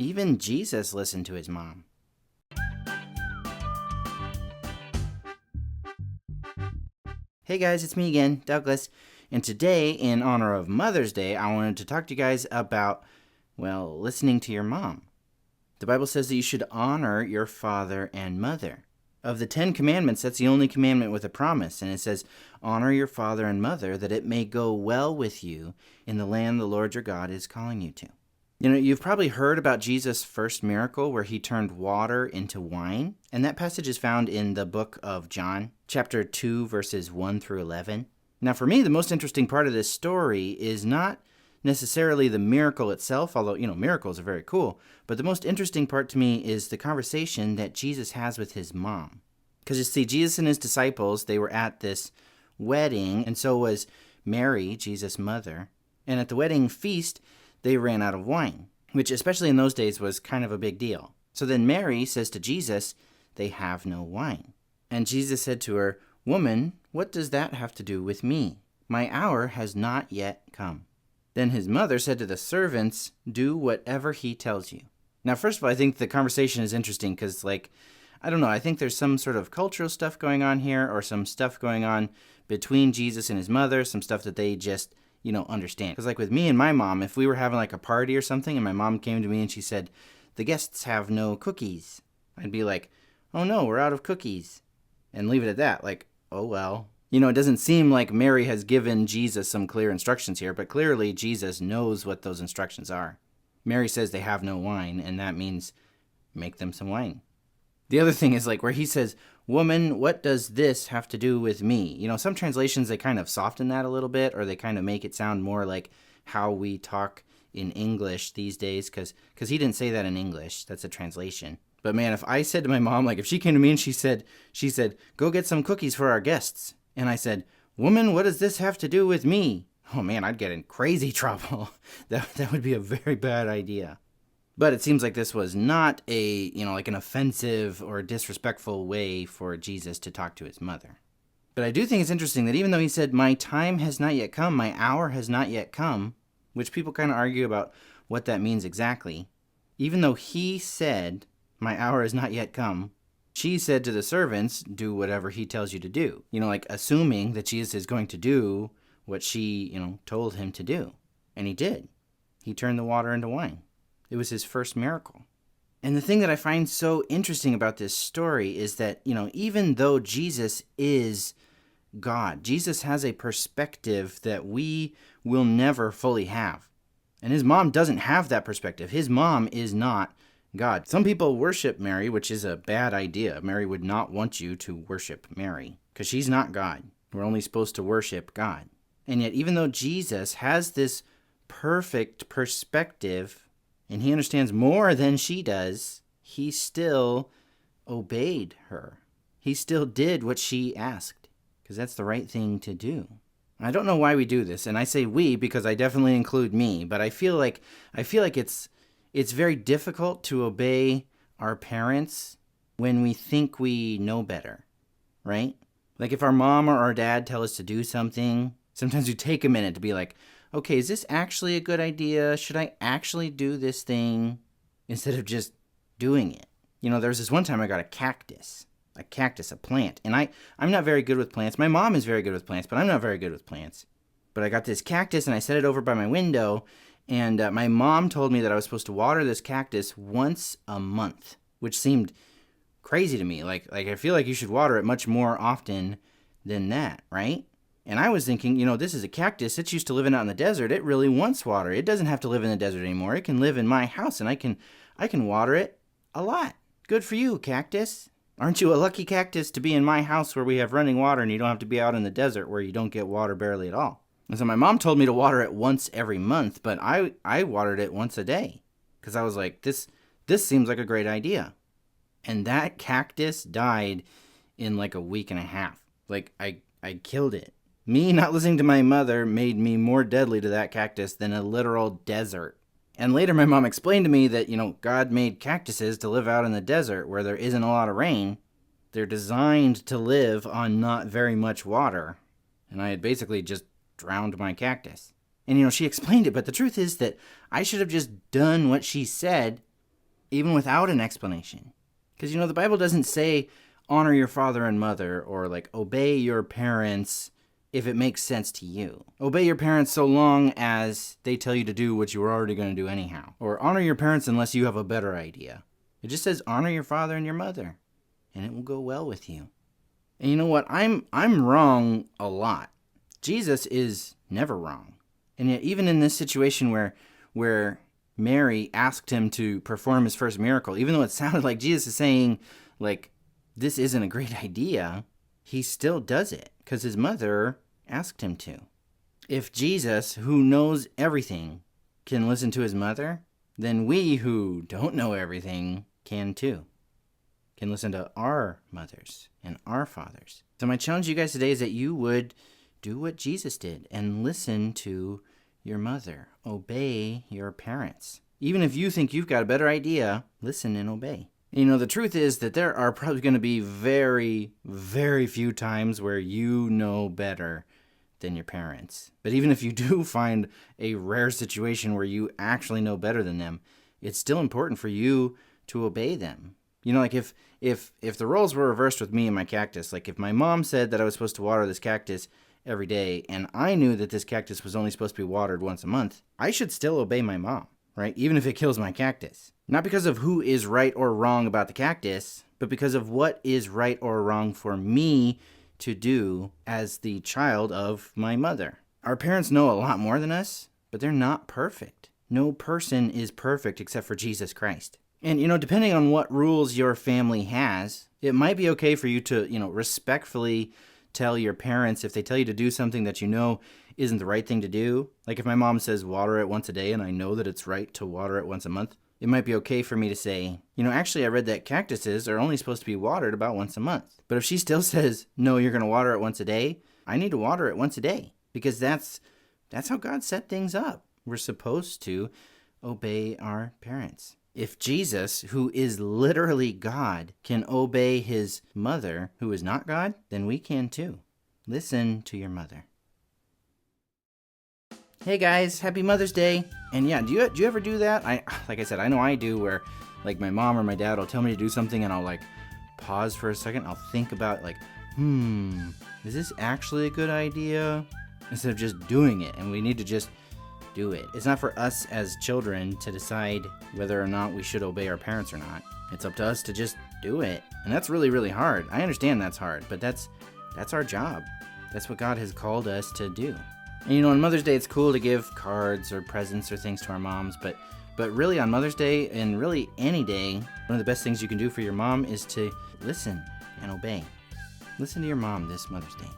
Even Jesus listened to his mom. Hey guys, it's me again, Douglas. And today, in honor of Mother's Day, I wanted to talk to you guys about, listening to your mom. The Bible says that you should honor your father and mother. Of the 10 commandments, that's the only commandment with a promise. And it says, honor your father and mother, that it may go well with you in the land the Lord your God is calling you to. You know, you've probably heard about Jesus' first miracle where he turned water into wine. And that passage is found in the book of John, chapter 2, verses 1 through 11. Now, for me, the most interesting part of this story is not necessarily the miracle itself, although, miracles are very cool. But the most interesting part to me is the conversation that Jesus has with his mom. Because you see, Jesus and his disciples, they were at this wedding, and so was Mary, Jesus' mother. And at the wedding feast, they ran out of wine, which especially in those days was kind of a big deal. So then Mary says to Jesus, they have no wine. And Jesus said to her, woman, what does that have to do with me? My hour has not yet come. Then his mother said to the servants, do whatever he tells you. Now, first of all, I think the conversation is interesting because, I don't know, I think there's some sort of cultural stuff going on here or some stuff going on between Jesus and his mother, some stuff that they just, understand. Because with me and my mom, if we were having a party or something and my mom came to me and she said, the guests have no cookies, I'd be like, oh no, we're out of cookies. And leave it at that, oh well. It doesn't seem like Mary has given Jesus some clear instructions here, but clearly Jesus knows what those instructions are. Mary says they have no wine, and that means make them some wine. The other thing is where he says, woman, what does this have to do with me? Some translations, they kind of soften that a little bit, or they kind of make it sound more like how we talk in English these days, because he didn't say that in English. That's a translation. But man, if I said to my mom, if she came to me and she said, go get some cookies for our guests. And I said, woman, what does this have to do with me? Oh man, I'd get in crazy trouble. That would be a very bad idea. But it seems like this was not an offensive or disrespectful way for Jesus to talk to his mother. But I do think it's interesting that even though he said, my time has not yet come, my hour has not yet come, which people kind of argue about what that means exactly, even though he said, my hour has not yet come, she said to the servants, do whatever he tells you to do. Assuming that Jesus is going to do what she, told him to do. And he did. He turned the water into wine. It was his first miracle. And the thing that I find so interesting about this story is that, even though Jesus is God, Jesus has a perspective that we will never fully have. And his mom doesn't have that perspective. His mom is not God. Some people worship Mary, which is a bad idea. Mary would not want you to worship Mary because she's not God. We're only supposed to worship God. And yet, even though Jesus has this perfect perspective and he understands more than she does, he still obeyed her. He still did what she asked because that's the right thing to do. I don't know why we do this, and I say we because I definitely include me, but I feel like it's very difficult to obey our parents when we think we know better, right? If our mom or our dad tell us to do something, sometimes we take a minute to be like, okay, is this actually a good idea? Should I actually do this thing instead of just doing it? There was this one time I got a plant, and I'm not very good with plants. My mom is very good with plants, but I'm not very good with plants. But I got this cactus, and I set it over by my window, and my mom told me that I was supposed to water this cactus once a month, which seemed crazy to me. I feel like you should water it much more often than that, right? And I was thinking, this is a cactus. It's used to living out in the desert. It really wants water. It doesn't have to live in the desert anymore. It can live in my house, and I can water it a lot. Good for you, cactus. Aren't you a lucky cactus to be in my house where we have running water and you don't have to be out in the desert where you don't get water barely at all? And so my mom told me to water it once every month, but I watered it once a day because I was like, this seems like a great idea. And that cactus died in a week and a half. I killed it. Me not listening to my mother made me more deadly to that cactus than a literal desert. And later my mom explained to me that, God made cactuses to live out in the desert where there isn't a lot of rain. They're designed to live on not very much water. And I had basically just drowned my cactus. And, she explained it, but the truth is that I should have just done what she said even without an explanation. Because, the Bible doesn't say honor your father and mother or like obey your parents if it makes sense to you. Obey your parents so long as they tell you to do what you were already going to do anyhow. Or honor your parents unless you have a better idea. It just says honor your father and your mother, and it will go well with you. And you know what? I'm wrong a lot. Jesus is never wrong. And yet even in this situation where Mary asked him to perform his first miracle, even though it sounded like Jesus is saying, like, this isn't a great idea, he still does it because his mother asked him to. If Jesus, who knows everything, can listen to his mother, then we who don't know everything can too. Can listen to our mothers and our fathers. So my challenge to you guys today is that you would do what Jesus did and listen to your mother. Obey your parents. Even if you think you've got a better idea, listen and obey. The truth is that there are probably going to be very, very few times where you know better than your parents. But even if you do find a rare situation where you actually know better than them, it's still important for you to obey them. Like if the roles were reversed with me and my cactus, like if my mom said that I was supposed to water this cactus every day and I knew that this cactus was only supposed to be watered once a month, I should still obey my mom, right? Even if it kills my cactus. Not because of who is right or wrong about the cactus, but because of what is right or wrong for me to do as the child of my mother. Our parents know a lot more than us, but they're not perfect. No person is perfect except for Jesus Christ. And, depending on what rules your family has, it might be okay for you to, respectfully tell your parents if they tell you to do something that isn't the right thing to do. Like if my mom says water it once a day and I know that it's right to water it once a month, it might be okay for me to say, actually I read that cactuses are only supposed to be watered about once a month. But if she still says, no, you're going to water it once a day, I need to water it once a day because that's how God set things up. We're supposed to obey our parents. If Jesus, who is literally God, can obey his mother, who is not God, then we can too. Listen to your mother. Hey guys, happy Mother's Day. And yeah, do you ever do that? Like I said, I know I do, where like my mom or my dad will tell me to do something and I'll like pause for a second. I'll think about like, is this actually a good idea? Instead of just doing it. And we need to just do it. It's not for us as children to decide whether or not we should obey our parents or not. It's up to us to just do it. And that's really, really hard. I understand that's hard, but that's our job. That's what God has called us to do. And on Mother's Day, it's cool to give cards or presents or things to our moms, but really on Mother's Day and really any day, one of the best things you can do for your mom is to listen and obey. Listen to your mom this Mother's Day.